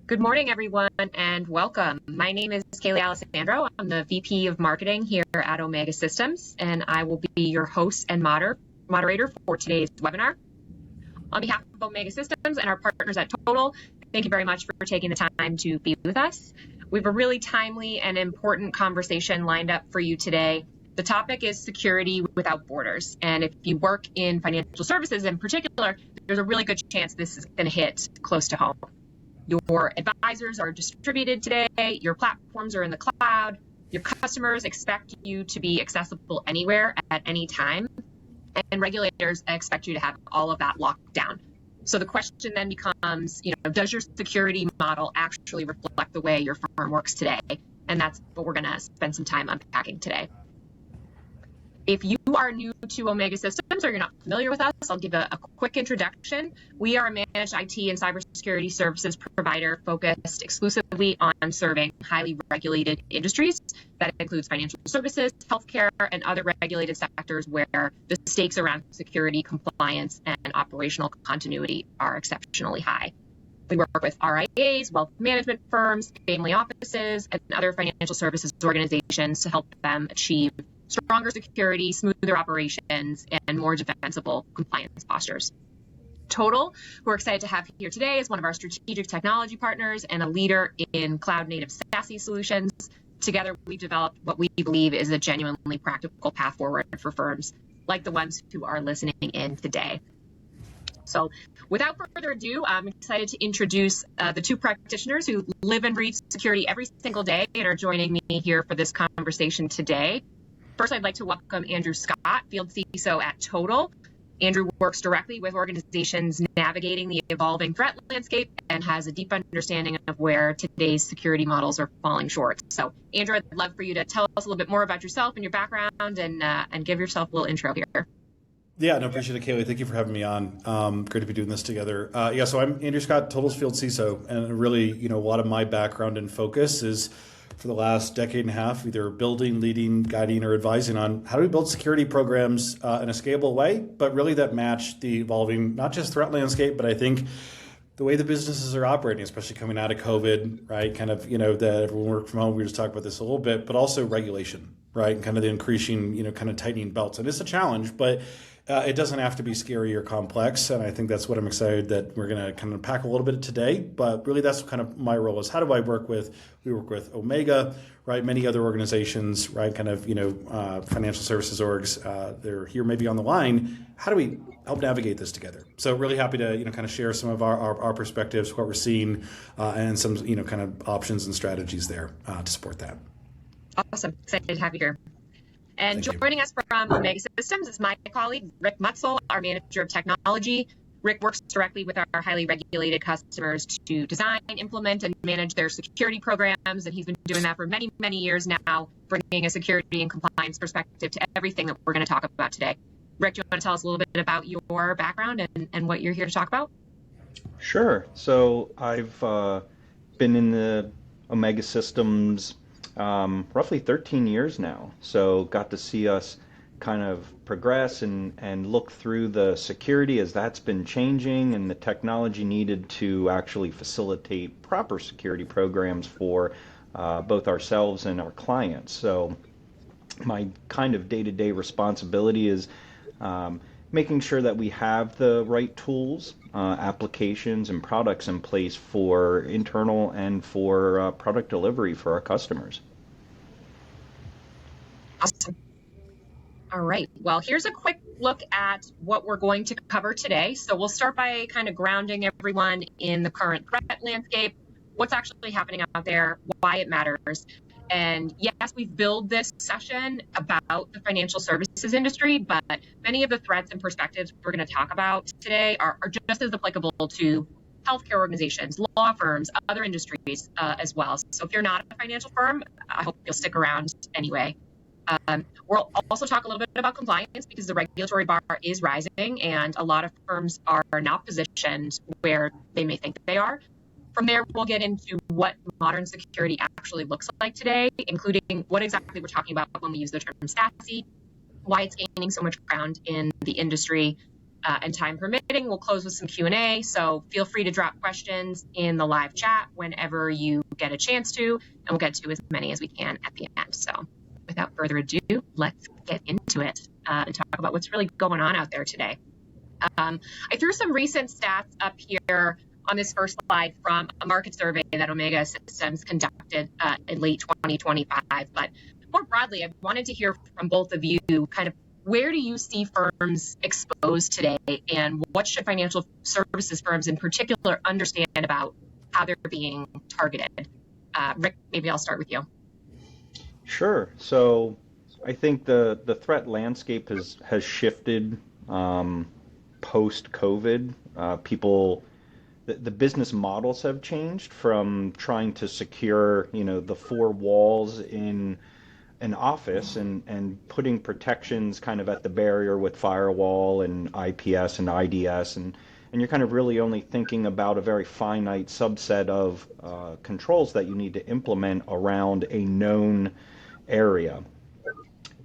Good morning, everyone, and welcome. My name is Kaylee Alessandro. I'm the VP of Marketing here at Omega Systems, and I will be your host and moderator for today's webinar. On behalf of Omega Systems and our partners at Total, thank you very much for taking the time to be with us. We have a really timely and important conversation lined up for you today. The topic is security without borders, and if you work in financial services in particular, there's a really good chance this is going to hit close to home. Your advisors are distributed today, your platforms are in the cloud, your customers expect you to be accessible anywhere at any time, and regulators expect you to have all of that locked down. So the question then becomes, does your security model actually reflect the way your firm works today? And that's what we're going to spend some time unpacking today. If you are new to Omega Systems or you're not familiar with us, I'll give a quick introduction. We are a managed IT and cybersecurity services provider focused exclusively on serving highly regulated industries. That includes financial services, healthcare, and other regulated sectors where the stakes around security, compliance, and operational continuity are exceptionally high. We work with RIAs, wealth management firms, family offices, and other financial services organizations to help them achieve stronger security, smoother operations, and more defensible compliance postures. Total, who we're excited to have here today, is one of our strategic technology partners and a leader in cloud-native SASE solutions. Together, we've developed what we believe is a genuinely practical path forward for firms like the ones who are listening in today. So without further ado, I'm excited to introduce the two practitioners who live and breathe security every single day and are joining me here for this conversation today. First, I'd like to welcome Andrew Scott, Field CISO at Total. Andrew works directly with organizations navigating the evolving threat landscape and has a deep understanding of where today's security models are falling short. So, Andrew, I'd love for you to tell us a little bit more about yourself and your background and give yourself a little intro here. Yeah, no, appreciate it, Kaylee. Thank you for having me on. Great to be doing this together. So I'm Andrew Scott, Total's Field CISO, and really, a lot of my background and focus is for the last decade and a half, either building, leading, guiding, or advising on how do we build security programs in a scalable way, but really that match the evolving, not just threat landscape, but I think the way the businesses are operating, especially coming out of COVID, right? Kind of, that everyone work from home. We just talked about this a little bit, but also regulation, right? And kind of the increasing, kind of tightening belts. And it's a challenge, but it doesn't have to be scary or complex. And I think that's what I'm excited that we're going to kind of unpack a little bit today. But really, that's kind of my role is how do I work with, we work with Omega, right? Many other organizations, right? Kind of, financial services orgs, they're here maybe on the line. How do we help navigate this together? So really happy to, kind of share some of our perspectives, what we're seeing, and some, kind of options and strategies there to support that. Awesome. Excited to have you here. And joining us from Omega Systems is my colleague, Rick Mutzel, our manager of technology. Rick works directly with our highly regulated customers to design, implement, and manage their security programs. And he's been doing that for many, many years now, bringing a security and compliance perspective to everything that we're going to talk about today. Rick, do you want to tell us a little bit about your background and what you're here to talk about? Sure. So I've been in the Omega Systems roughly 13 years now. So got to see us kind of progress and look through the security as that's been changing and the technology needed to actually facilitate proper security programs for both ourselves and our clients. So my kind of day-to-day responsibility is making sure that we have the right tools, applications, and products in place for internal and for product delivery for our customers. Awesome. All right. Well, here's a quick look at what we're going to cover today. So we'll start by kind of grounding everyone in the current threat landscape, what's actually happening out there, why it matters. And yes, we've billed this session about the financial services industry, but many of the threats and perspectives we're going to talk about today are just as applicable to healthcare organizations, law firms, other industries as well. So if you're not a financial firm, I hope you'll stick around anyway. We'll also talk a little bit about compliance because the regulatory bar is rising and a lot of firms are not positioned where they may think they are. From there, we'll get into what modern security actually looks like today, including what exactly we're talking about when we use the term SASE, why it's gaining so much ground in the industry, And time permitting, we'll close with some Q&A. So feel free to drop questions in the live chat whenever you get a chance to, and we'll get to as many as we can at the end. So without further ado, let's get into it and talk about what's really going on out there today. I threw some recent stats up here on this first slide from a market survey that Omega Systems conducted in late 2025. But more broadly, I wanted to hear from both of you kind of where do you see firms exposed today, and what should financial services firms in particular understand about how they're being targeted? Rick, maybe I'll start with you. Sure. So I think the threat landscape has shifted post-COVID. The business models have changed from trying to secure, the four walls in an office and putting protections kind of at the barrier with firewall and IPS and IDS, and you're kind of really only thinking about a very finite subset of controls that you need to implement around a known area.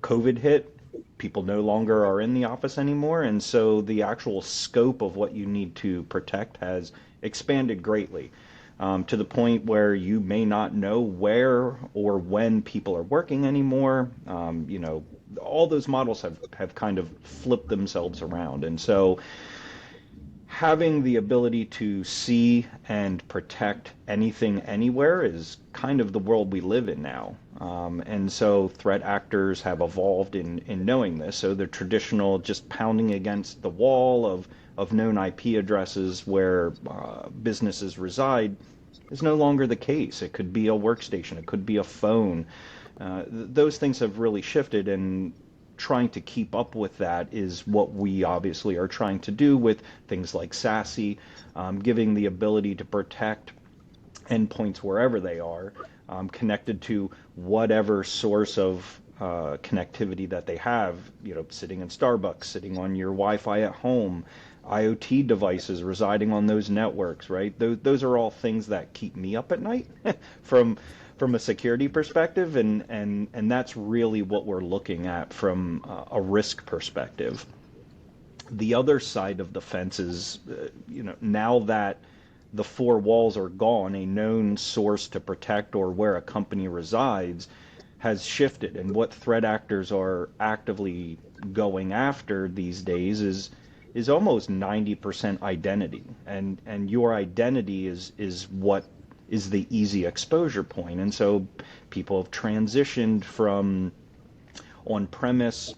COVID hit, people no longer are in the office anymore, and so the actual scope of what you need to protect has expanded greatly, to the point where you may not know where or when people are working anymore. All those models have kind of flipped themselves around, and so having the ability to see and protect anything anywhere is kind of the world we live in now. And so threat actors have evolved in knowing this. So the traditional just pounding against the wall of known IP addresses where businesses reside is no longer the case. It could be a workstation, it could be a phone. Those things have really shifted, and trying to keep up with that is what we obviously are trying to do with things like SASE, giving the ability to protect endpoints wherever they are, connected to whatever source of connectivity that they have, sitting in Starbucks, sitting on your Wi-Fi at home, IoT devices residing on those networks, right? Those are all things that keep me up at night from a security perspective, and that's really what we're looking at from a risk perspective. The other side of the fence is, now that the four walls are gone, a known source to protect or where a company resides has shifted, and what threat actors are actively going after these days is almost 90% identity, and your identity is what is the easy exposure point. And so people have transitioned from on-premise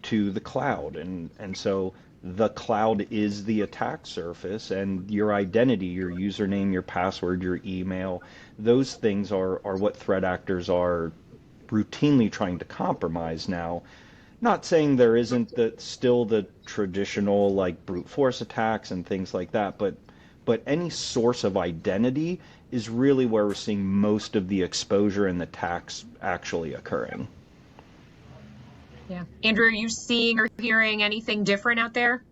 to the cloud, and so the cloud is the attack surface, and your identity, your username, your password, your email, those things are what threat actors are routinely trying to compromise now. Not saying there isn't still the traditional like brute force attacks and things like that, but any source of identity is really where we're seeing most of the exposure and the attacks actually occurring. Yeah. Andrew, are you seeing or hearing anything different out there?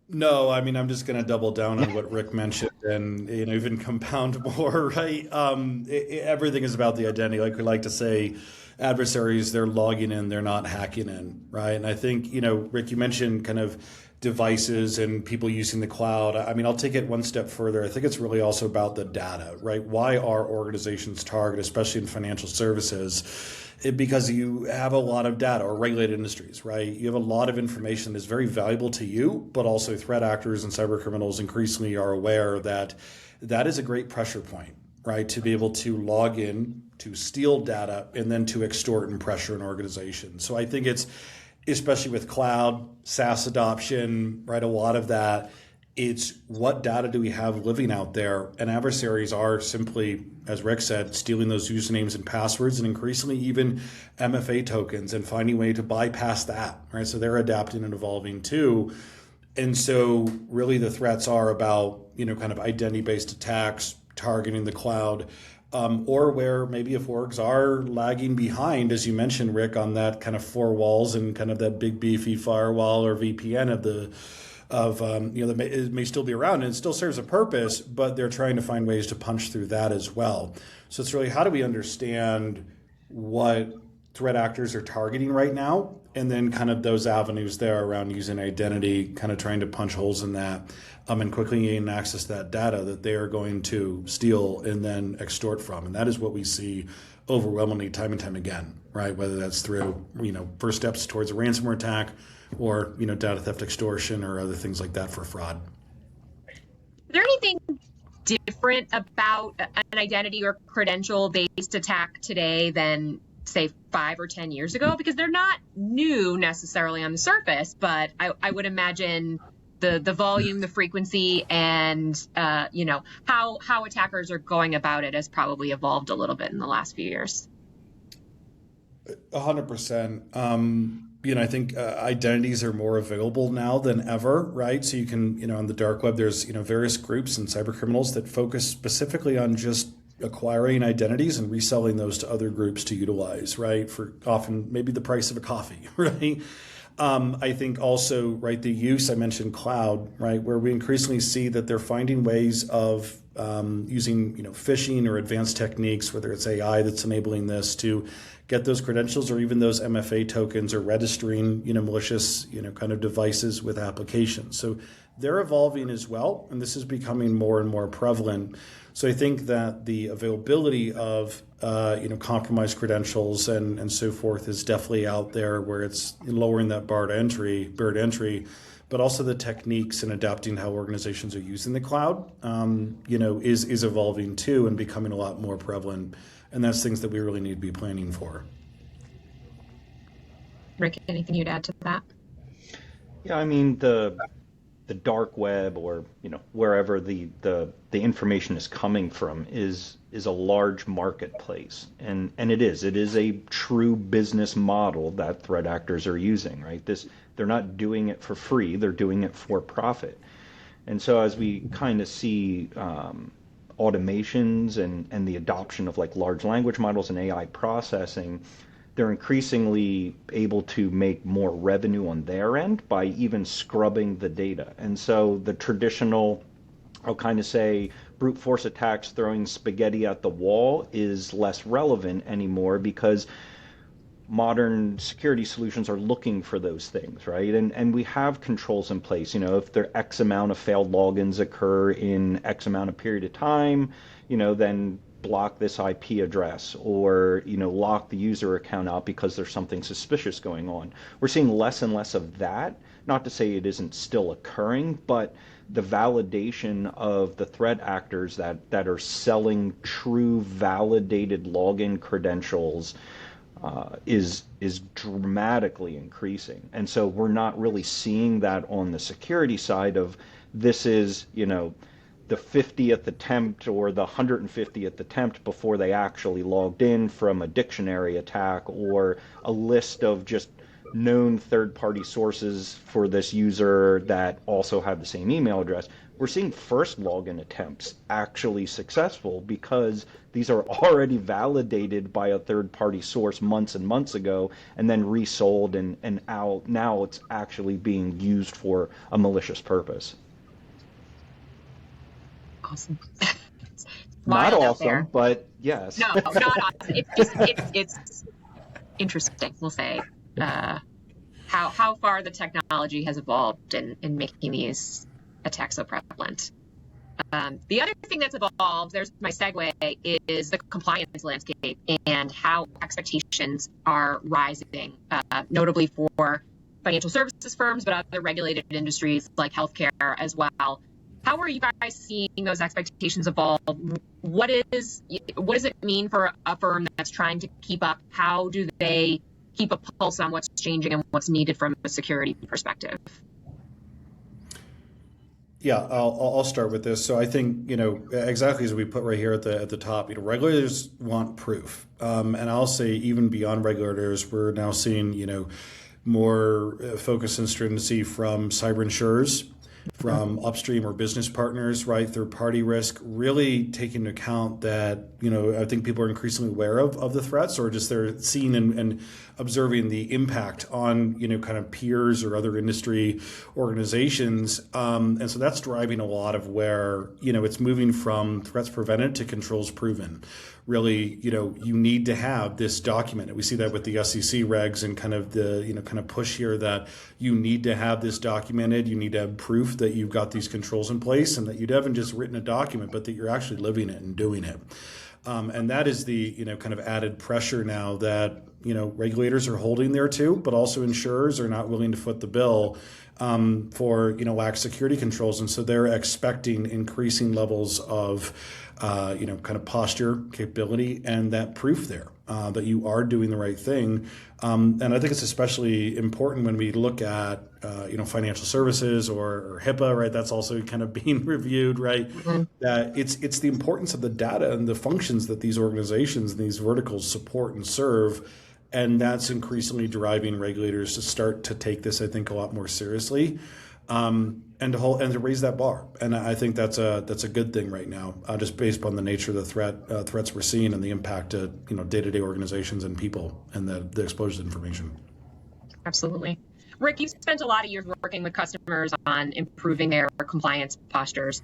No, I mean, I'm just going to double down on what Rick mentioned and even compound more, right? Everything is about the identity. Like we like to say, adversaries, they're logging in, they're not hacking in, right? And I think, Rick, you mentioned kind of devices and people using the cloud. I mean, I'll take it one step further. I think it's really also about the data, right? Why are organizations targeted, especially in financial services? Because you have a lot of data, or regulated industries, right? You have a lot of information that's very valuable to you, but also threat actors and cyber criminals increasingly are aware that that is a great pressure point, right? To be able to log in, to steal data, and then to extort and pressure an organization. So I think it's, especially with cloud, SaaS adoption, right? A lot of that, it's what data do we have living out there? And adversaries are simply, as Rick said, stealing those usernames and passwords, and increasingly even MFA tokens, and finding a way to bypass that, right? So they're adapting and evolving too. And so really the threats are about, kind of identity-based attacks, targeting the cloud, or where maybe if orgs are lagging behind, as you mentioned, Rick, on that kind of four walls and kind of that big beefy firewall or VPN that may still be around and it still serves a purpose, but they're trying to find ways to punch through that as well. So it's really, how do we understand what threat actors are targeting right now, and then kind of those avenues there around using identity, kind of trying to punch holes in that, and quickly gaining access to that data that they are going to steal and then extort from. And that is what we see overwhelmingly time and time again, right? Whether that's through, first steps towards a ransomware attack or, data theft extortion or other things like that for fraud. Is there anything different about an identity or credential-based attack today than, say, 5 or 10 years ago? Because they're not new necessarily on the surface, but I would imagine the volume, the frequency, and how attackers are going about it has probably evolved a little bit in the last few years. 100%. I think identities are more available now than ever, right? So you can, on the dark web, there's, various groups and cyber criminals that focus specifically on just acquiring identities and reselling those to other groups to utilize, right? For often maybe the price of a coffee, right? I think also, right, the use, I mentioned cloud, right, where we increasingly see that they're finding ways of using, phishing or advanced techniques, whether it's AI that's enabling this to get those credentials or even those MFA tokens or registering, malicious, kind of devices with applications. So they're evolving as well, and this is becoming more and more prevalent. So I think that the availability of compromised credentials and so forth is definitely out there, where it's lowering that barrier to entry, but also the techniques and adapting how organizations are using the cloud, is evolving too and becoming a lot more prevalent. And that's things that we really need to be planning for. Rick, anything you'd add to that? Yeah, I mean, the dark web, or wherever the information is coming from, is a large marketplace, and it is a true business model that threat actors are using, right? They're not doing it for free, they're doing it for profit. And so as we kind of see automations and the adoption of like large language models and AI processing, they're increasingly able to make more revenue on their end by even scrubbing the data. And so the traditional, I'll kind of say, brute force attacks throwing spaghetti at the wall is less relevant anymore, because modern security solutions are looking for those things, right? And we have controls in place. If there X amount of failed logins occur in X amount of period of time, then block this IP address, or lock the user account out because there's something suspicious going on. We're seeing less and less of that. Not to say it isn't still occurring, but the validation of the threat actors that are selling true validated login credentials is dramatically increasing. And so we're not really seeing that on the security side of, this is, the 50th attempt or the 150th attempt before they actually logged in from a dictionary attack, or a list of just known third-party sources for this user that also have the same email address. We're seeing first login attempts actually successful because these are already validated by a third-party source months and months ago, and then resold and out. Now it's actually being used for a malicious purpose. Awesome. Not awesome, but yes. No, not awesome. It's interesting, we'll say, how far the technology has evolved in making these attacks so prevalent. The other thing that's evolved, there's my segue, is the compliance landscape and how expectations are rising, notably for financial services firms, but other regulated industries like healthcare as well. How are you guys seeing those expectations evolve? What does it mean for a firm that's trying to keep up? How do they keep a pulse on what's changing and what's needed from a security perspective? Yeah, I'll start with this. So I think, exactly as we put right here at the top, regulators want proof. And I'll say even beyond regulators, we're now seeing, more focus and stringency from cyber insurers from upstream or business partners, right? Third party risk, really taking into account that, I think people are increasingly aware of the threats, or just they're seeing and observing the impact on, kind of peers or other industry organizations. And so that's driving a lot of where, it's moving from threats prevented to controls proven. Really, you need to have this documented. We see that with the SEC regs and kind of the, kind of push here that you need to have this documented. You need to have proof that you've got these controls in place and that you haven't just written a document, but that you're actually living it and doing it. And that is the, kind of added pressure now that, regulators are holding there too, but also insurers are not willing to foot the bill for, lax security controls. And so they're expecting increasing levels of, kind of posture, capability, and that proof there that you are doing the right thing. And I think it's especially important when we look at, financial services or HIPAA, right? That's also kind of being reviewed, right? Mm-hmm. That it's the importance of the data and the functions that these organizations and these verticals support and serve. And that's increasingly driving regulators to start to take this, I think, a lot more seriously, and to raise that bar. And I think that's a good thing right now, just based on the nature of the threats we're seeing and the impact to day-to-day organizations and people and the exposure to information. Absolutely. Rick, you've spent a lot of years working with customers on improving their compliance postures.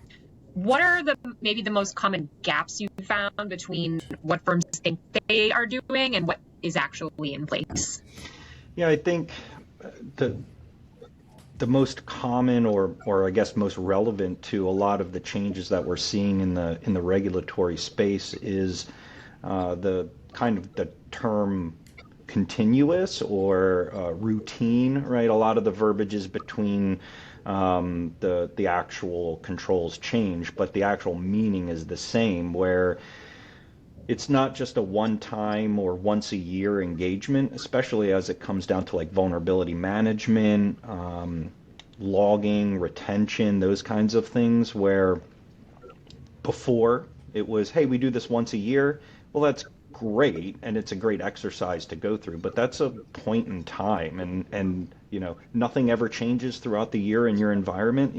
What are maybe the most common gaps you found between what firms think they are doing and what is actually in place? Yeah, I think the most common or I guess most relevant to a lot of the changes that we're seeing in the regulatory space is the kind of the term continuous or routine, right? A lot of the verbiages between the actual controls change, but the actual meaning is the same, where it's not just a one-time or once-a-year engagement, especially as it comes down to like vulnerability management, logging, retention, those kinds of things, where before it was, hey, we do this once a year. Well, that's great, and it's a great exercise to go through, but that's a point in time, and nothing ever changes throughout the year in your environment.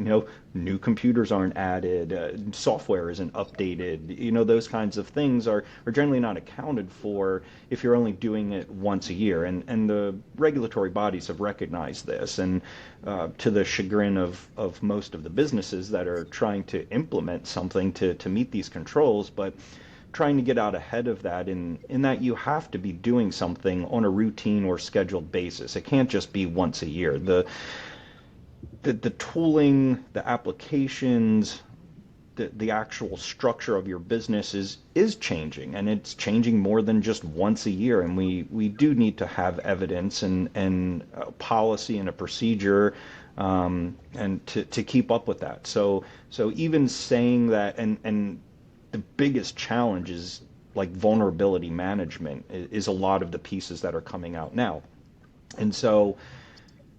New computers aren't added, software isn't updated. Those kinds of things are generally not accounted for if you're only doing it once a year, and the regulatory bodies have recognized this, and to the chagrin of most of the businesses that are trying to implement something to meet these controls, but trying to get out ahead of that in that you have to be doing something on a routine or scheduled basis. It can't just be once a year. The tooling, the applications, the actual structure of your business is changing, and it's changing more than just once a year. And we do need to have evidence and a policy and a procedure and to keep up with that. So even saying that and the biggest challenge is like vulnerability management is a lot of the pieces that are coming out now. And so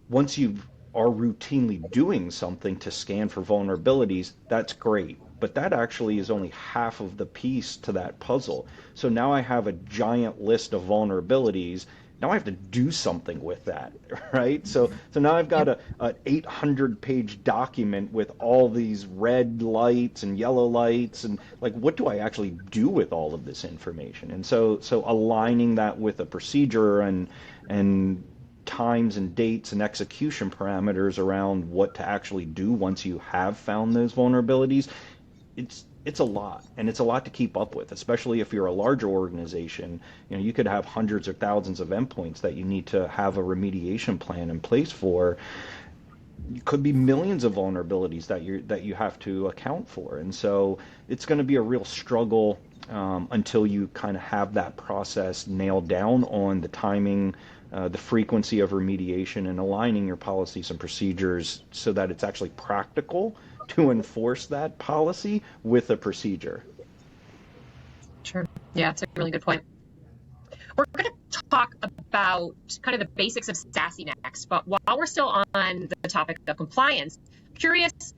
once you are routinely doing something to scan for vulnerabilities, that's great. But that actually is only half of the piece to that puzzle. So now I have a giant list of vulnerabilities. Now I have to do something with that, right? So now I've got an 800-page document with all these red lights and yellow lights, and like, what do I actually do with all of this information? And so aligning that with a procedure and times and dates and execution parameters around what to actually do once you have found those vulnerabilities, it's a lot, and it's a lot to keep up with, especially if you're a larger organization. You could have hundreds or thousands of endpoints that you need to have a remediation plan in place for. It could be millions of vulnerabilities that you have to account for, and so it's going to be a real struggle until you kind of have that process nailed down on the timing, the frequency of remediation, and aligning your policies and procedures so that it's actually practical to enforce that policy with a procedure. Sure. Yeah, it's a really good point. We're going to talk about kind of the basics of SASE next, but while we're still on the topic of compliance, curious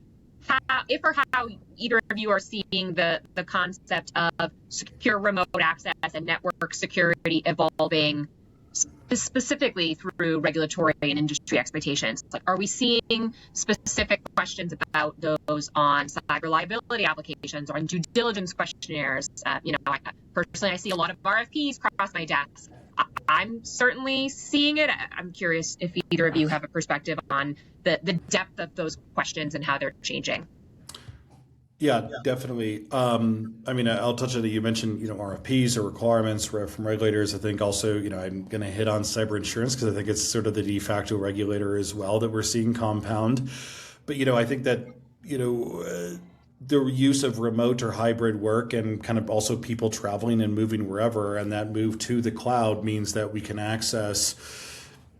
how either of you are seeing the concept of secure remote access and network security evolving specifically through regulatory and industry expectations? Like, are we seeing specific questions about those on cyber liability applications or on due diligence questionnaires? Personally, I see a lot of RFPs cross my desk. I'm certainly seeing it. I'm curious if either of you have a perspective on the depth of those questions and how they're changing. Yeah, definitely. I'll touch on it. You mentioned, RFPs or requirements from regulators. I think also, I'm going to hit on cyber insurance because I think it's sort of the de facto regulator as well that we're seeing compound. But, I think that, the use of remote or hybrid work and kind of also people traveling and moving wherever, and that move to the cloud means that we can access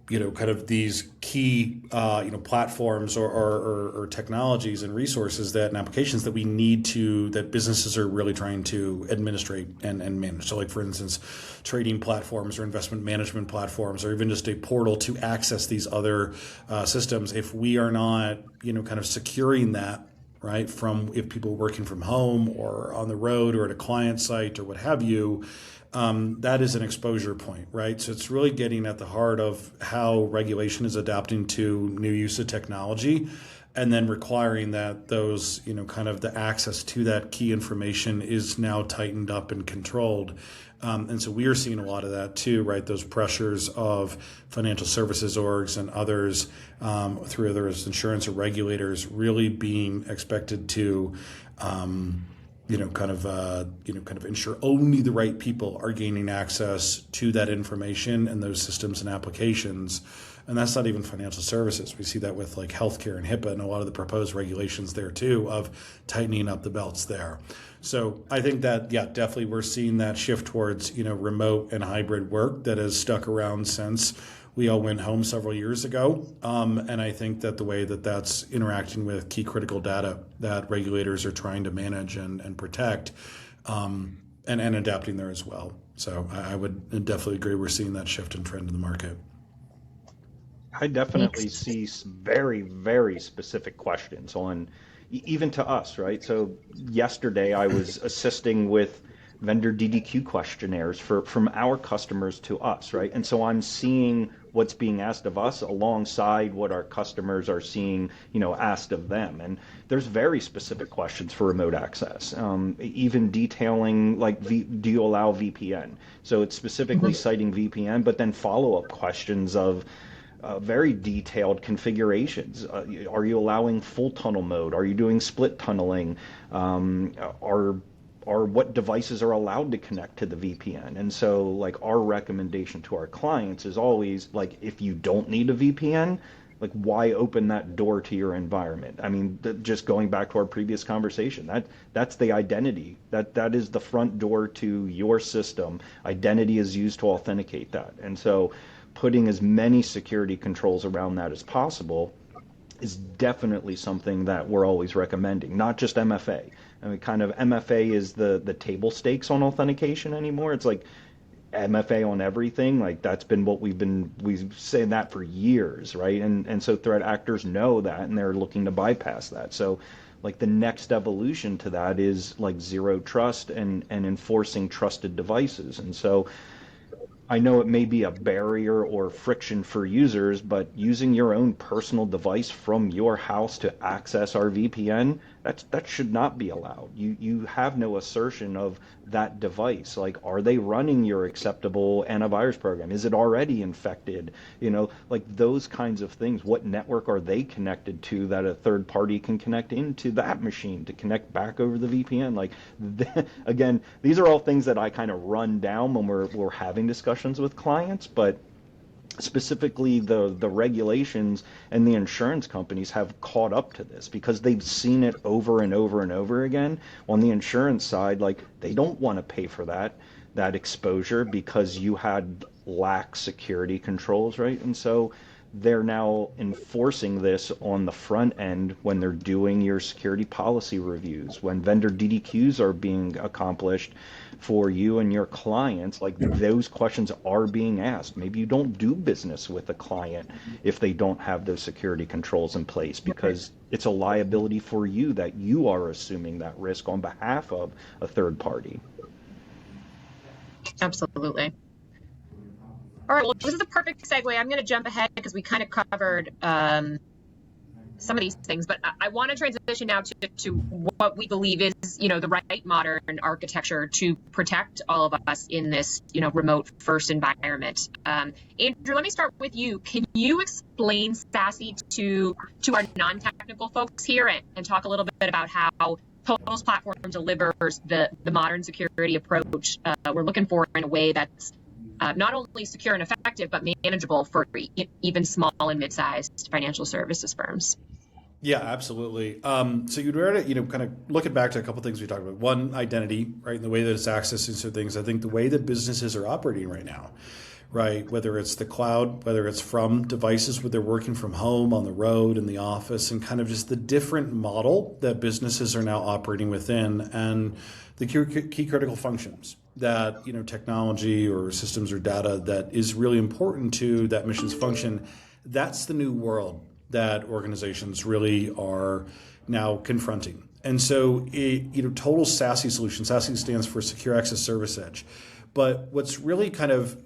kind of these key, platforms or technologies and resources and applications that we need that businesses are really trying to administrate and manage. So like, for instance, trading platforms or investment management platforms, or even just a portal to access these other systems. If we are not, kind of securing that, right, from if people are working from home or on the road or at a client site or what have you, that is an exposure point, right? So it's really getting at the heart of how regulation is adapting to new use of technology, and then requiring that those, kind of the access to that key information is now tightened up and controlled. And so we are seeing a lot of that too, right? Those pressures of financial services orgs and others, through others, insurance or regulators, really being expected to, kind of ensure only the right people are gaining access to that information and those systems and applications. And that's not even financial services. We see that with like healthcare and HIPAA and a lot of the proposed regulations there too, of tightening up the belts there. So I think that, yeah, definitely we're seeing that shift towards, remote and hybrid work that has stuck around since we all went home several years ago. And I think that the way that that's interacting with key critical data that regulators are trying to manage and protect, and adapting there as well. So I would definitely agree we're seeing that shift in trend in the market. I definitely see very, very specific questions on, even to us, right? So yesterday I was assisting with vendor DDQ questionnaires from our customers to us, right? And so I'm seeing what's being asked of us alongside what our customers are seeing, asked of them. And there's very specific questions for remote access, even detailing like, do you allow VPN? So it's specifically citing VPN, but then follow-up questions of very detailed configurations. Are you allowing full tunnel mode? Are you doing split tunneling? Or what devices are allowed to connect to the VPN? And so like our recommendation to our clients is always like, if you don't need a VPN, like why open that door to your environment? I mean, just going back to our previous conversation, that's the identity. That is the front door to your system. Identity is used to authenticate that. And so putting as many security controls around that as possible is definitely something that we're always recommending, not just MFA. I mean, kind of MFA is the table stakes on authentication anymore. It's like MFA on everything. Like that's been what we've said that for years, right? And so threat actors know that, and they're looking to bypass that. So like the next evolution to that is like zero trust and enforcing trusted devices. And so I know it may be a barrier or friction for users, but using your own personal device from your house to access our VPN, that should not be allowed. You have no assertion of that device. Like, are they running your acceptable antivirus program? Is it already infected? Like those kinds of things. What network are they connected to that a third party can connect into that machine to connect back over the VPN? Like, again, these are all things that I kind of run down when we're having discussions with clients, but specifically the regulations and the insurance companies have caught up to this because they've seen it over and over and over again. On the insurance side, like they don't want to pay for that exposure because you had lax security controls, right? And so they're now enforcing this on the front end when they're doing your security policy reviews, when vendor DDQs are being accomplished for you and your clients. Like those questions are being asked. Maybe you don't do business with a client if they don't have those security controls in place, because it's a liability for you that you are assuming that risk on behalf of a third party. Absolutely. All right, well, this is a perfect segue. I'm going to jump ahead because we kind of covered some of these things, but I want to transition now to what we believe is, the right modern architecture to protect all of us in this, remote first environment. Andrew, let me start with you. Can you explain SASE to our non-technical folks here and talk a little bit about how Total's platform delivers the modern security approach we're looking for in a way that's not only secure and effective, but manageable for even small and mid-sized financial services firms? Yeah, absolutely. So you'd read it, kind of looking back to a couple of things we talked about. One, identity, right, and the way that it's accessing certain things. I think the way that businesses are operating right now, right, whether it's the cloud, whether it's from devices, whether they're working from home, on the road, in the office, and kind of just the different model that businesses are now operating within, and the key critical functions that, technology or systems or data that is really important to that mission's function. That's the new world that organizations really are now confronting. And so, total SASE solution, SASE stands for Secure Access Service Edge. But what's really kind of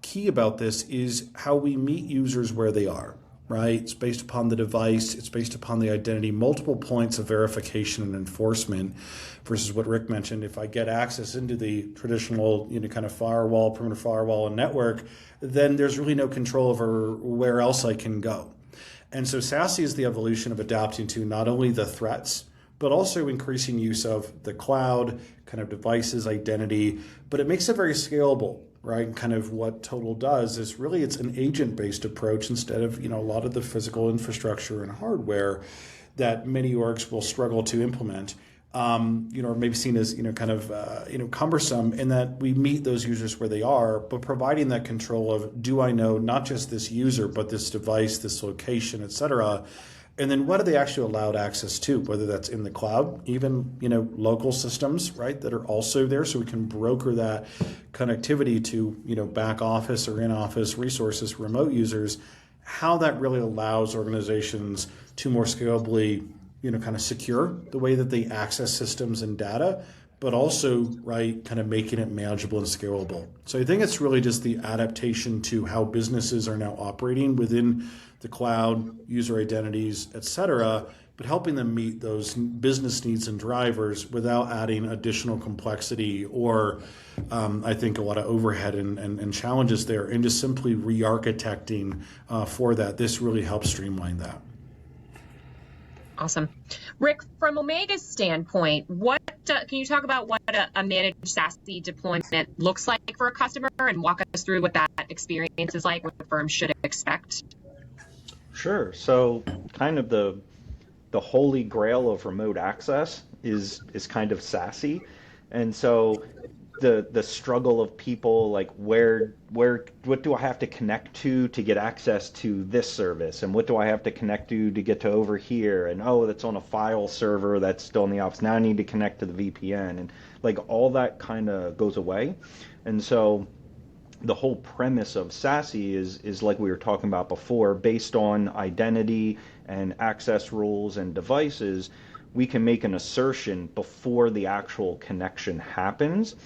key about this is how we meet users where they are, right? It's based upon the device, it's based upon the identity, multiple points of verification and enforcement versus what Rick mentioned. If I get access into the traditional, kind of firewall, perimeter firewall and network, then there's really no control over where else I can go. And so SASE is the evolution of adapting to not only the threats, but also increasing use of the cloud, kind of devices, identity, but it makes it very scalable, right? And kind of what Total does is really it's an agent-based approach instead of, a lot of the physical infrastructure and hardware that many orgs will struggle to implement. Or maybe seen as, cumbersome in that we meet those users where they are, but providing that control of, do I know not just this user, but this device, this location, et cetera, and then what are they actually allowed access to, whether that's in the cloud, even, local systems, right, that are also there, so we can broker that connectivity to, back office or in-office resources, remote users, how that really allows organizations to more scalably kind of secure the way that they access systems and data, but also, right, kind of making it manageable and scalable. So I think it's really just the adaptation to how businesses are now operating within the cloud, user identities, et cetera, but helping them meet those business needs and drivers without adding additional complexity or I think a lot of overhead and challenges there, and just simply re-architecting for that. This really helps streamline that. Awesome. Rick, from Omega's standpoint, can you talk about what a managed SASE deployment looks like for a customer and walk us through what that experience is like, what firms should expect? Sure. So kind of the holy grail of remote access is kind of SASE. And so the struggle of people, like what do I have to connect to get access to this service, and what do I have to connect to get to over here, and that's on a file server that's still in the office, now I need to connect to the VPN, and like all that kind of goes away. And so the whole premise of SASE is like we were talking about before, based on identity and access rules and devices. We can make an assertion before the actual connection happens.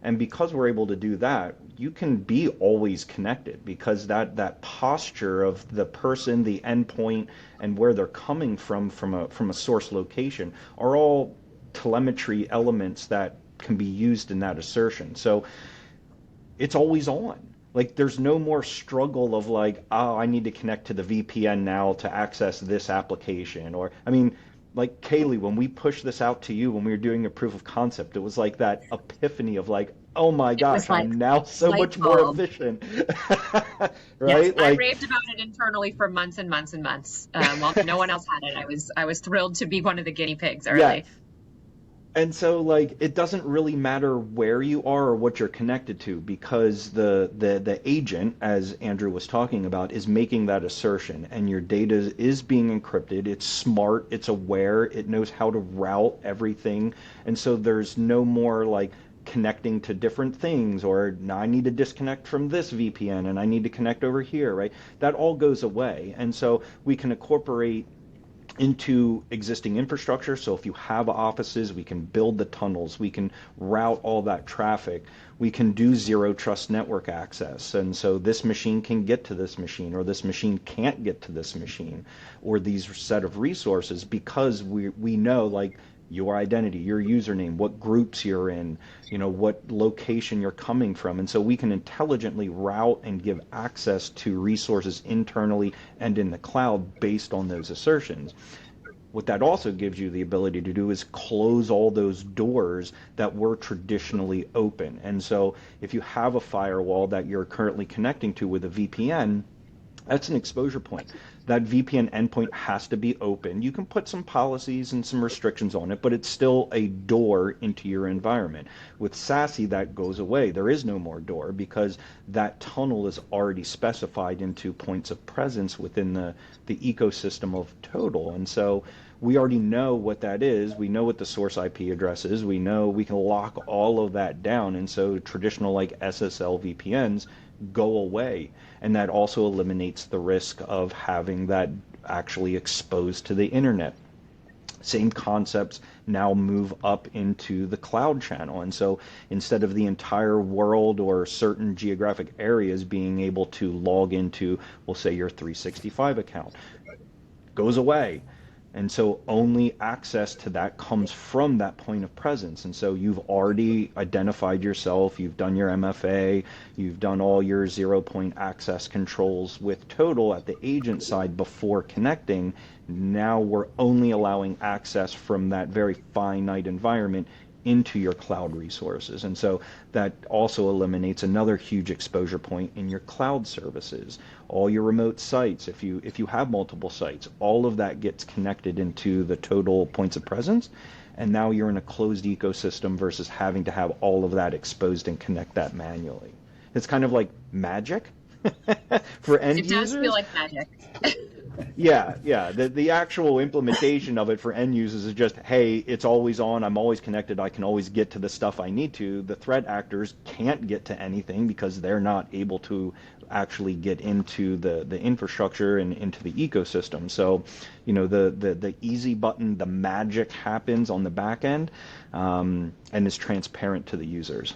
And because we're able to do that, you can be always connected, because that posture of the person, the endpoint, and where they're coming from a source location are all telemetry elements that can be used in that assertion. So it's always on. Like, there's no more struggle of like, I need to connect to the VPN now to access this application. Or, I mean, like Kaylee, when we pushed this out to you, when we were doing a proof of concept, it was like that epiphany of like, oh my gosh, like, I'm now so much more efficient. Right? Yes, I raved about it internally for months and months and months. While no one else had it, I was thrilled to be one of the guinea pigs early. Yeah. And so, like, it doesn't really matter where you are or what you're connected to, because the agent, as Andrew was talking about, is making that assertion, and your data is being encrypted. It's smart, it's aware, it knows how to route everything, and so there's no more like connecting to different things, or now I need to disconnect from this VPN and I need to connect over here, right? That all goes away, and so we can incorporate into existing infrastructure. So if you have offices, we can build the tunnels, we can route all that traffic, we can do zero trust network access. And so this machine can get to this machine, or this machine can't get to this machine, or these set of resources, because we know, like, your identity, your username, what groups you're in, what location you're coming from. And so we can intelligently route and give access to resources internally and in the cloud based on those assertions. What that also gives you the ability to do is close all those doors that were traditionally open. And so if you have a firewall that you're currently connecting to with a VPN, that's an exposure point. That VPN endpoint has to be open. You can put some policies and some restrictions on it, but it's still a door into your environment. With SASE, that goes away. There is no more door, because that tunnel is already specified into points of presence within the ecosystem of Total. And so we already know what that is. We know what the source IP address is. We know we can lock all of that down. And so traditional, like, SSL VPNs go away. And that also eliminates the risk of having that actually exposed to the internet. Same concepts now move up into the cloud channel. And so instead of the entire world or certain geographic areas being able to log into, we'll say, your 365 account, goes away. And so only access to that comes from that point of presence. And so you've already identified yourself, you've done your MFA, you've done all your 0-point access controls with Total at the agent side before connecting. Now we're only allowing access from that very finite environment into your cloud resources. And so that also eliminates another huge exposure point in your cloud services. All your remote sites, if you have multiple sites, all of that gets connected into the Total points of presence. And now you're in a closed ecosystem versus having to have all of that exposed and connect that manually. It's kind of like magic for end users. It does feel like magic. Yeah. The actual implementation of it for end users is just, hey, it's always on, I'm always connected, I can always get to the stuff I need to. The threat actors can't get to anything because they're not able to actually get into the infrastructure and into the ecosystem. So, the easy button, the magic happens on the back end, and is transparent to the users.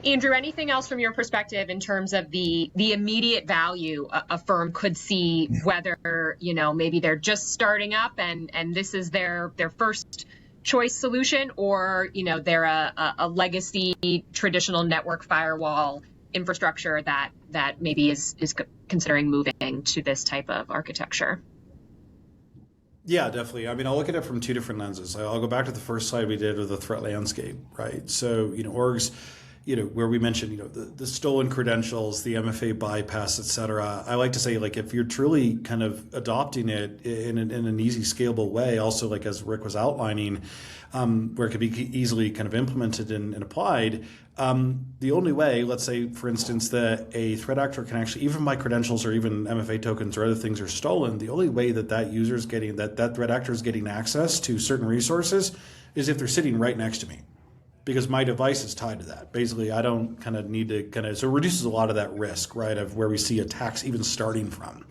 Andrew, anything else from your perspective in terms of the immediate value a firm could see, whether, maybe they're just starting up and this is their first choice solution, or, they're a legacy traditional network firewall infrastructure that maybe is considering moving to this type of architecture? Yeah, definitely. I mean, I'll look at it from two different lenses. I'll go back to the first slide we did of the threat landscape, right? So, orgs, where we mentioned, the stolen credentials, the MFA bypass, et cetera. I like to say, like, if you're truly kind of adopting it in an easy, scalable way, also, like, as Rick was outlining, where it could be easily kind of implemented and applied, the only way, let's say, for instance, that a threat actor can actually, even my credentials or even MFA tokens or other things are stolen, the only way that user is getting, that threat actor is getting access to certain resources is if they're sitting right next to me, because my device is tied to that. Basically, I don't kind of need to so it reduces a lot of that risk, right, of where we see attacks even starting from.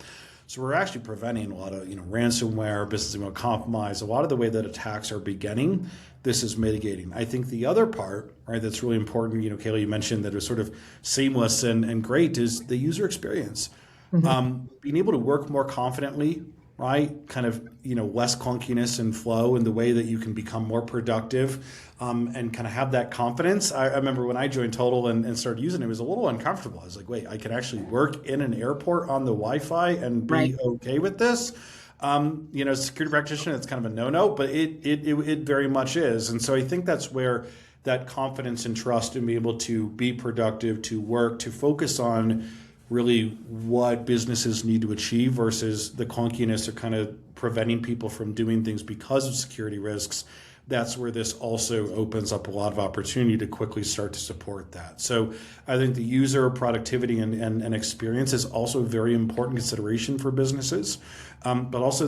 So we're actually preventing a lot of, ransomware, business email compromise, a lot of the way that attacks are beginning. This is mitigating. I think the other part, right, that's really important, Kayla, you mentioned that it was sort of seamless and great, is the user experience. Mm-hmm. Being able to work more confidently, right? Kind of, less clunkiness and flow in the way that you can become more productive, and kind of have that confidence. I remember when I joined Total and started using it, it was a little uncomfortable. I was like, wait, I can actually work in an airport on the Wi-Fi and be okay with this? Security practitioner, it's kind of a no-no, but it very much is. And so I think that's where that confidence and trust in being able to be productive, to work, to focus on really what businesses need to achieve versus the clunkiness of kind of preventing people from doing things because of security risks. That's where this also opens up a lot of opportunity to quickly start to support that. So I think the user productivity and experience is also a very important consideration for businesses. But also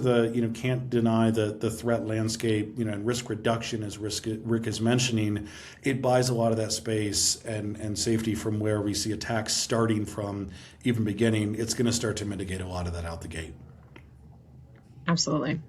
can't deny the threat landscape, and risk reduction, as Rick is mentioning. It buys a lot of that space and safety from where we see attacks starting from, even beginning. It's going to start to mitigate a lot of that out the gate. Absolutely.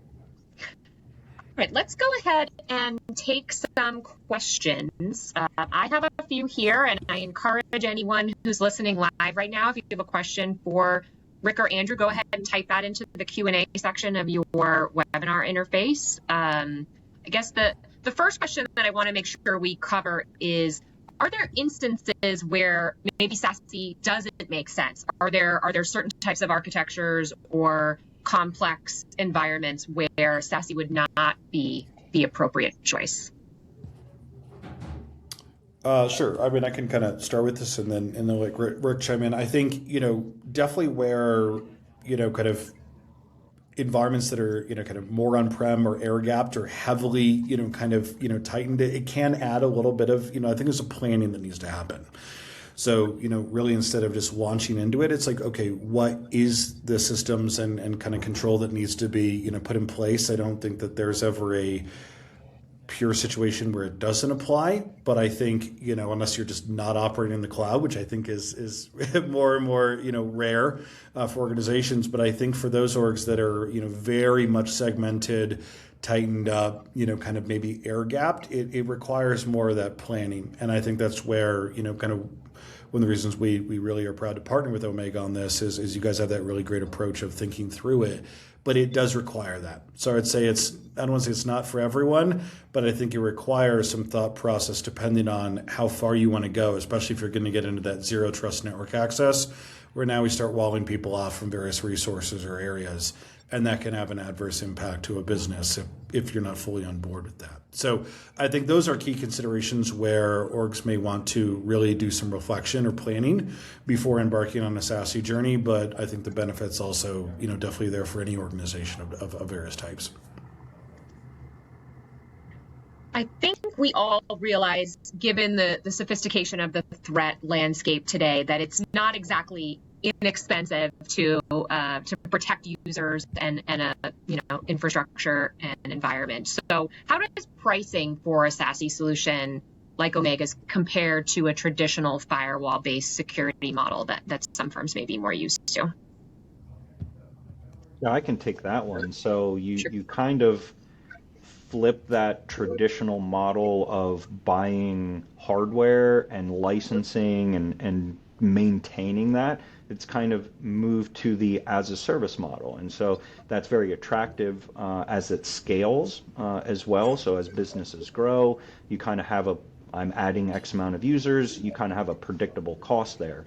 All right, let's go ahead and take some questions. I have a few here, and I encourage anyone who's listening live right now, if you have a question for Rick or Andrew, go ahead and type that into the Q&A section of your webinar interface. I guess the first question that I want to make sure we cover is, are there instances where maybe SASE doesn't make sense? Are there certain types of architectures or complex environments where SASE would not be the appropriate choice? Sure. I mean, I can kind of start with this and then like Rick chime in. I think, definitely where, kind of environments that are, kind of more on-prem or air-gapped or heavily, kind of, tightened, it can add a little bit of, I think there's a planning that needs to happen. So, really instead of just launching into it, it's like, okay, what is the systems and kind of control that needs to be, put in place? I don't think that there's ever a pure situation where it doesn't apply, but I think, unless you're just not operating in the cloud, which I think is more and more, rare for organizations. But I think for those orgs that are, very much segmented, tightened up, kind of maybe air gapped, it requires more of that planning. And I think that's where, kind of one of the reasons we really are proud to partner with Omega on this is you guys have that really great approach of thinking through it. But it does require that. So I'd say I don't want to say it's not for everyone, but I think it requires some thought process depending on how far you want to go, especially if you're going to get into that zero trust network access, where now we start walling people off from various resources or areas. And that can have an adverse impact to a business if you're not fully on board with that. So I think those are key considerations where orgs may want to really do some reflection or planning before embarking on a SASE journey. But I think the benefits also, definitely there for any organization of various types. I think we all realize, given the sophistication of the threat landscape today, that it's not exactly inexpensive to protect users and a infrastructure and environment. So how does pricing for a SASE solution like Omega's compare to a traditional firewall-based security model that some firms may be more used to? Yeah, I can take that one. So Sure. you kind of flip that traditional model of buying hardware and licensing and maintaining that. It's kind of moved to the as a service model. And so that's very attractive as it scales as well. So as businesses grow, you kind of have I'm adding X amount of users, you kind of have a predictable cost there.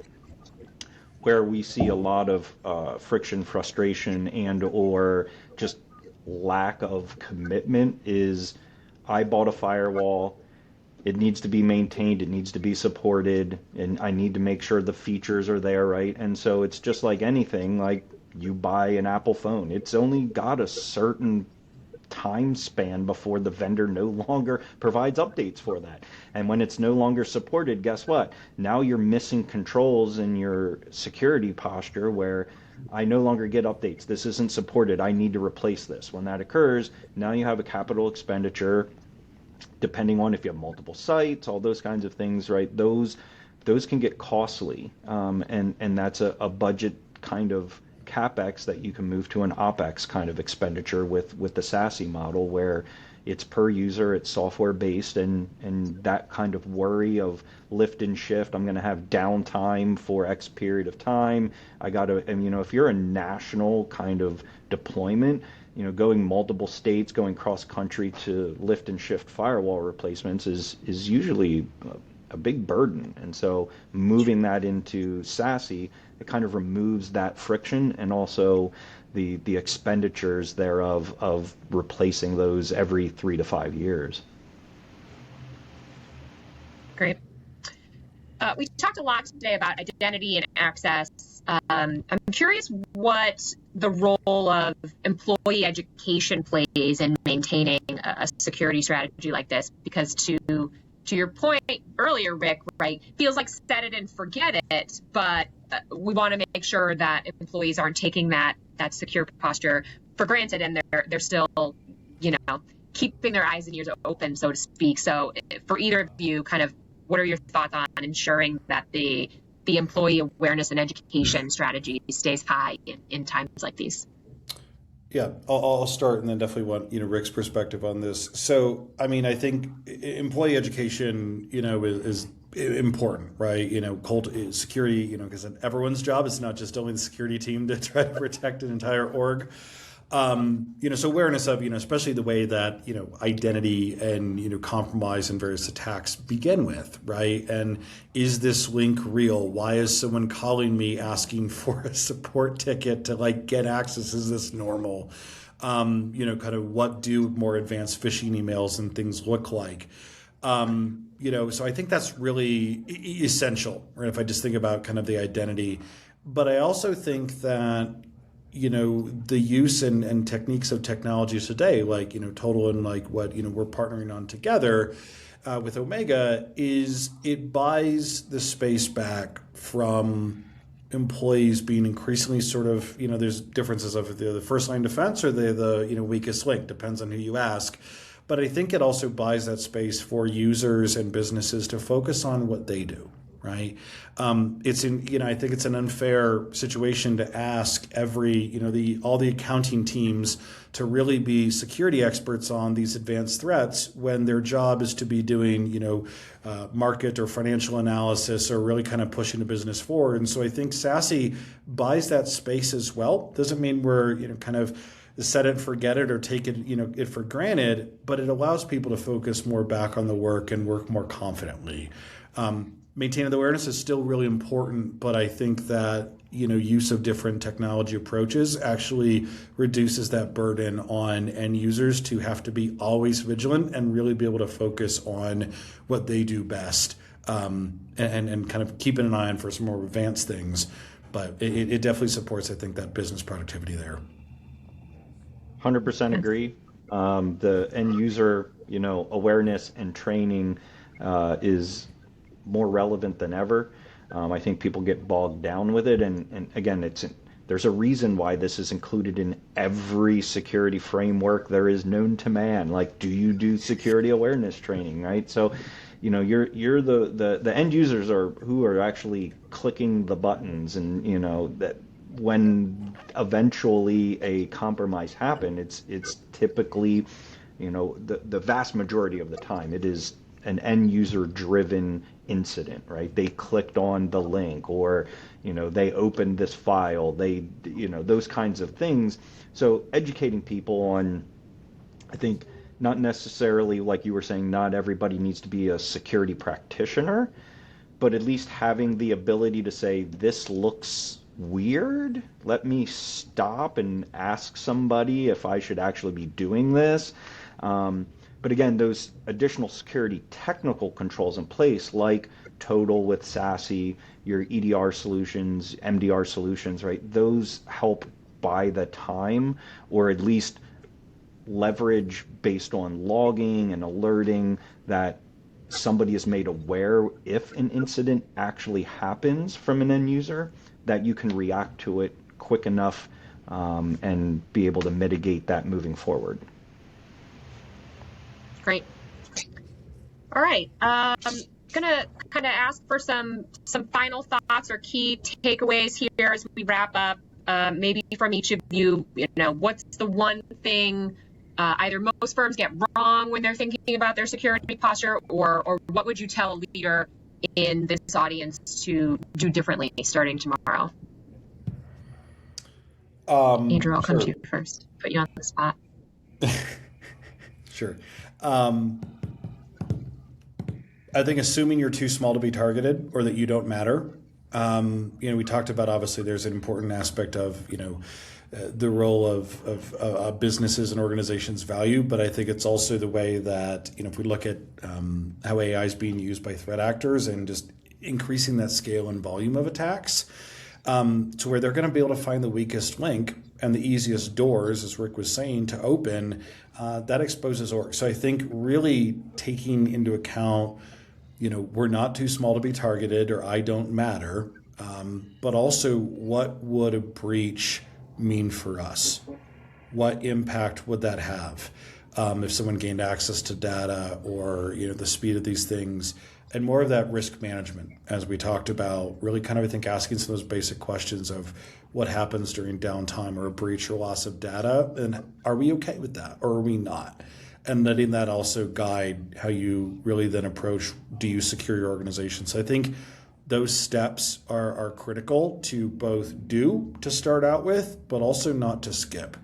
Where we see a lot of friction, frustration, and or just lack of commitment is, I bought a firewall, it needs to be maintained, it needs to be supported, and I need to make sure the features are there, right? And so it's just like anything, like you buy an Apple phone, it's only got a certain time span before the vendor no longer provides updates for that. And when it's no longer supported, guess what? Now you're missing controls in your security posture where I no longer get updates. This isn't supported. I need to replace this. When that occurs, now you have a capital expenditure, depending on if you have multiple sites, all those kinds of things, right? Those can get costly. And that's a budget kind of CapEx that you can move to an OpEx kind of expenditure with the SASE model, where it's per user, it's software based, and that kind of worry of lift and shift. I'm going to have downtime for X period of time. And if you're a national kind of deployment, going multiple states, going cross country to lift and shift firewall replacements is usually a big burden. And so moving that into SASE, it kind of removes that friction and also the expenditures thereof of replacing those every 3 to 5 years. Great. We talked a lot today about identity and access. I'm curious what the role of employee education plays in maintaining a security strategy like this, because to your point earlier, Rick, right, feels like set it and forget it, but we want to make sure that employees aren't taking that secure posture for granted, and they're still, keeping their eyes and ears open, so to speak. So for either of you, kind of, what are your thoughts on ensuring that the employee awareness and education strategy stays high in times like these? Yeah, I'll start and then definitely want Rick's perspective on this. So, I mean, I think employee education, is important, right? Security, because everyone's job is not just only the security team to try to protect an entire org. So awareness of, especially the way that, identity and, compromise and various attacks begin with, right? And is this link real? Why is someone calling me asking for a support ticket to get access? Is this normal? Kind of what do more advanced phishing emails and things look like? So I think that's really essential, right? If I just think about kind of the identity, but I also think that the use and techniques of technologies today, Total and what, we're partnering on together with Omega, is it buys the space back from employees being increasingly sort of, there's differences of if they're the first line defense or they're the, weakest link, depends on who you ask. But I think it also buys that space for users and businesses to focus on what they do. Right. I think it's an unfair situation to ask all the accounting teams to really be security experts on these advanced threats when their job is to be doing, market or financial analysis or really kind of pushing the business forward. And so I think SASE buys that space as well. Doesn't mean we're, kind of set it and forget it or take it, it for granted, but it allows people to focus more back on the work and work more confidently. Maintaining the awareness is still really important, but I think that use of different technology approaches actually reduces that burden on end users to have to be always vigilant and really be able to focus on what they do best, and kind of keeping an eye on for some more advanced things. But it definitely supports, I think, that business productivity there. 100% agree. The end user, awareness and training is more relevant than ever. I think people get bogged down with it, and again, there's a reason why this is included in every security framework there is known to man. Do you do security awareness training, right? So, you're the end users who are actually clicking the buttons, and that when eventually a compromise happens, it's typically, the vast majority of the time it is an end user driven incident, right? They clicked on the link, or they opened this file, those kinds of things. So educating people on, I think, not necessarily, like you were saying, not everybody needs to be a security practitioner, but at least having the ability to say, this looks weird, let me stop and ask somebody if I should actually be doing this. But again, those additional security technical controls in place, like Total with SASE, your EDR solutions, MDR solutions, right? Those help buy the time, or at least leverage based on logging and alerting that somebody is made aware if an incident actually happens from an end user, that you can react to it quick enough and be able to mitigate that moving forward. Great. All right. Gonna kind of ask for some final thoughts or key takeaways here as we wrap up. Maybe from each of you, what's the one thing either most firms get wrong when they're thinking about their security posture, or what would you tell a leader in this audience to do differently starting tomorrow? Andrew, I'll come to you first. Put you on the spot. Sure. I think assuming you're too small to be targeted or that you don't matter. We talked about, obviously, there's an important aspect of, the role of businesses and organizations' value, but I think it's also the way that, if we look at how AI is being used by threat actors and just increasing that scale and volume of attacks, to where they're going to be able to find the weakest link and the easiest doors, as Rick was saying, to open, that exposes orgs. So I think really taking into account, we're not too small to be targeted, or I don't matter, but also what would a breach mean for us? What impact would that have if someone gained access to data, or the speed of these things? and more of that risk management, as we talked about, really kind of, I think, asking some of those basic questions of what happens during downtime or a breach or loss of data, and are we okay with that or are we not? And letting that also guide how you really then approach, do you secure your organization? So I think those steps are critical to both do to start out with, but also not to skip,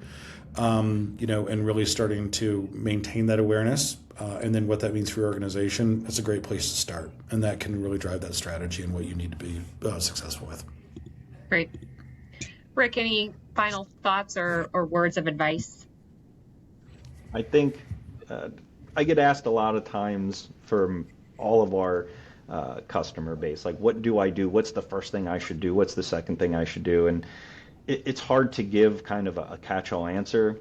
and really starting to maintain that awareness. And then what that means for your organization, that's a great place to start. And that can really drive that strategy and what you need to be successful with. Great. Rick, any final thoughts or words of advice? I think I get asked a lot of times from all of our customer base, like, what do I do? What's the first thing I should do? What's the second thing I should do? And it's hard to give kind of a catch-all answer.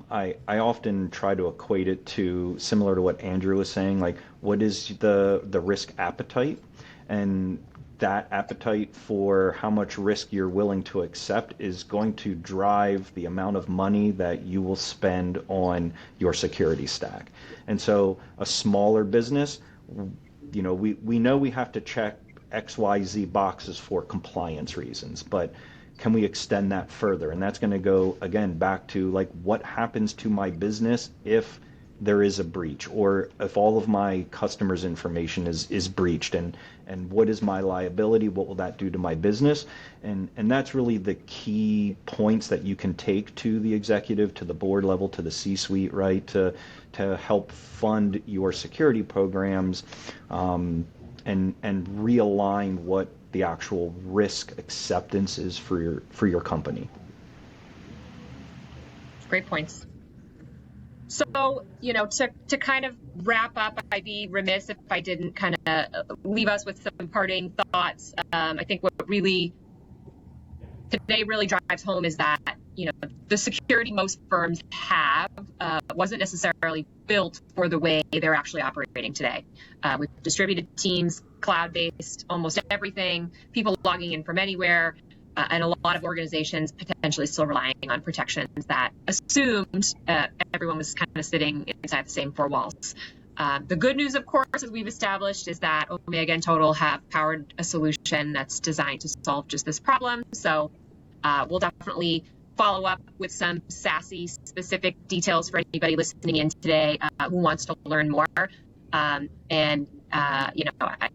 I often try to equate it to similar to what Andrew was saying, like, what is the risk appetite? And that appetite for how much risk you're willing to accept is going to drive the amount of money that you will spend on your security stack. And so a smaller business, we know we have to check XYZ boxes for compliance reasons, but can we extend that further? And that's going to go, again, back to, like, what happens to my business if there is a breach, or if all of my customers' information is breached, and what is my liability? What will that do to my business? And that's really the key points that you can take to the executive, to the board level, to the C-suite, right, to help fund your security programs, and realign what the actual risk acceptance is for your company. Great points. So, to kind of wrap up, I'd be remiss if I didn't kind of leave us with some parting thoughts. I think what really today really drives home is that, the security most firms have wasn't necessarily built for the way they're actually operating today. With distributed teams, cloud-based, almost everything, people logging in from anywhere, and a lot of organizations potentially still relying on protections that assumed everyone was kind of sitting inside the same four walls. The good news, of course, as we've established, is that Omega and Total have powered a solution that's designed to solve just this problem. So we'll definitely follow up with some SASE specific details for anybody listening in today who wants to learn more. I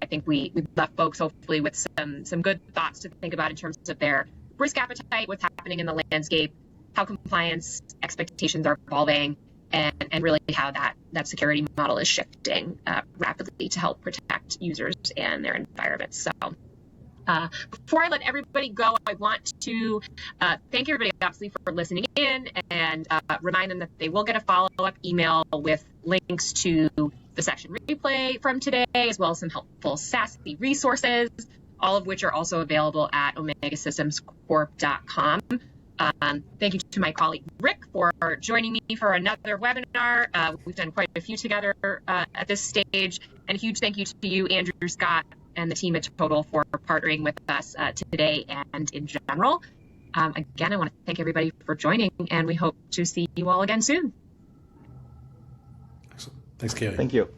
think we left folks hopefully with some good thoughts to think about in terms of their risk appetite, what's happening in the landscape, how compliance expectations are evolving, and really how that security model is shifting rapidly to help protect users and their environments. So before I let everybody go, I want to thank everybody, obviously, for listening in, and remind them that they will get a follow-up email with links to the session replay from today, as well as some helpful SASE resources, all of which are also available at omegasystemscorp.com. Thank you to my colleague Rick for joining me for another webinar. We've done quite a few together at this stage, and a huge thank you to you, Andrew, Scott, and the team at Total for partnering with us today and in general. Again, I want to thank everybody for joining, and we hope to see you all again soon. Excellent. Thanks, Kaylee. Thank you.